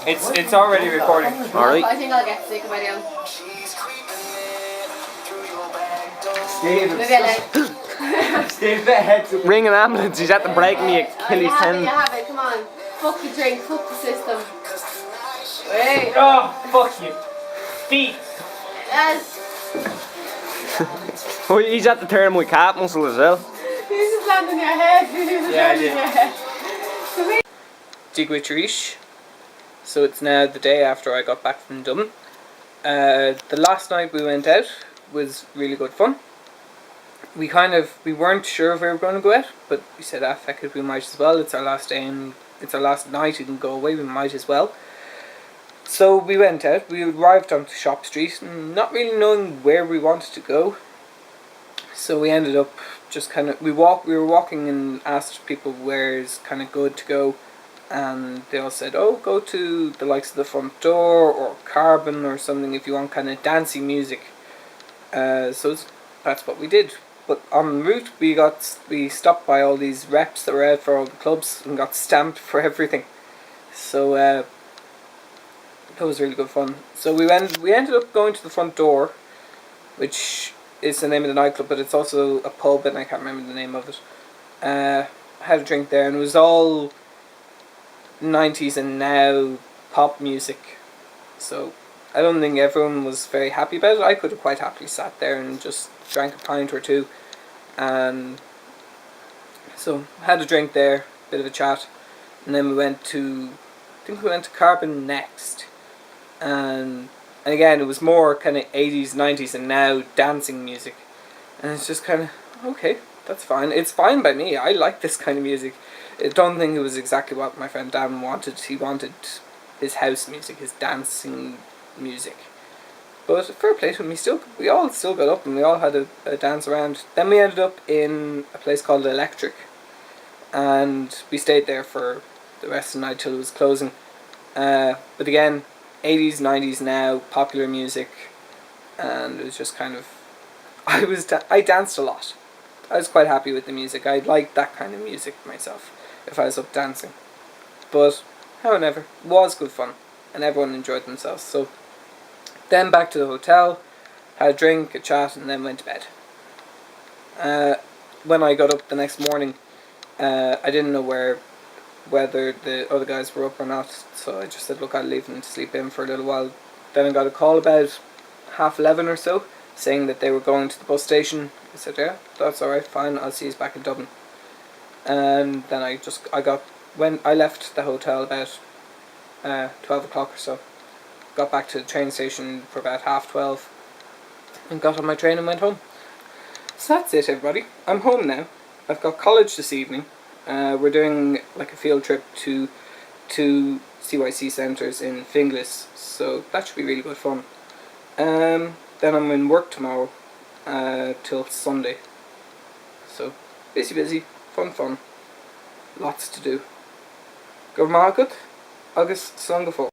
It's already recording. Alright. I think I'll get sick of my own. Steve, Ring an ambulance, he's at the breaking me Achilles You tendon. have it, come on. Fuck the drink, fuck the system. Wait. oh, fuck you. Feet. Yes. Oh, he's at the turn my calf muscle as well. This is landing in your head. This is Yeah, I landing in did. your head. Digwitrish. So it's now the day after I got back from Dublin. The last night we went out was really good fun. We weren't sure if we were going to go out, but we said, fuck it, we might as well. It's our last day and it's our last night, we can go away, we might as well. So we went out, we arrived onto Shop Street, not really knowing where we wanted to go. So we ended up just we were walking and asked people where's kind of good to go. And they all said, oh, go to the likes of the Front Door or Carbon or something if you want kind of dancey music. So that's what we did. But en route we stopped by all these reps that were out for all the clubs and got stamped for everything. So that was really good fun. So we ended up going to the Front Door, which is the name of the nightclub, but it's also a pub and I can't remember the name of it. Had a drink there and it was all 90s and now pop music. So I don't think everyone was very happy about it. I could have quite happily sat there and just drank a pint or two. And so had a drink there, bit of a chat, and then we went to Carbon next. And again it was more kind of 80s, 90s and now dancing music. And it's just kind of, okay, that's fine. It's fine by me. I like this kind of music. I don't think it was exactly what my friend Dan wanted. He wanted his house music, his dancing music. But fair play to him, we all still got up and we all had a dance around. Then we ended up in a place called Electric. And we stayed there for the rest of the night till it was closing. But again, 80s, 90s now, popular music. And it was just kind of, I danced a lot. I was quite happy with the music. I liked that kind of music myself if I was up dancing. But however, it was good fun and everyone enjoyed themselves. So then back to the hotel, had a drink, a chat, and then went to bed. When I got up the next morning, I didn't know whether the other guys were up or not, so I just said, look, I'll leave them to sleep in for a little while. Then I got a call about 11:30 or so, saying that they were going to the bus station. I said, yeah, that's alright, fine, I'll see you back in Dublin. And then I left the hotel about 12 o'clock or so. Got back to the train station for about 12:30 and got on my train and went home. So that's it, everybody. I'm home now. I've got college this evening. We're doing like a field trip to two CYC centres in Finglas, so that should be really good fun. Then I'm in work tomorrow till Sunday. So busy, fun. Lots to do. Go agat, agus slán go fóill.